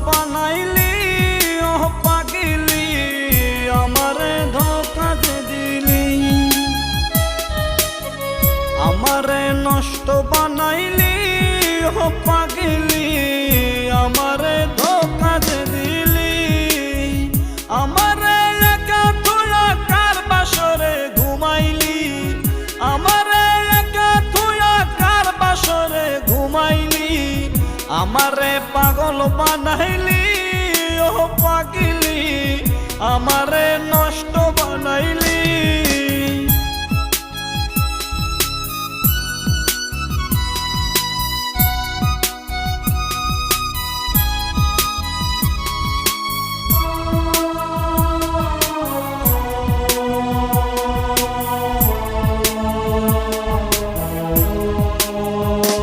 বানাইলি ও পাগলি, আমারে ধোঁকা যে দিলি। আমারে নষ্ট বানাইলি ও পাগলি, আমারে ধোঁকা যে দিলি। আমারে একা থুয়া কার বাসরে ঘুমাইলি, আমারে একা থুয়া কার বাসরে ঘুমাইলি। আমারে পাগল বানাইলি ও পাগলি, আমারে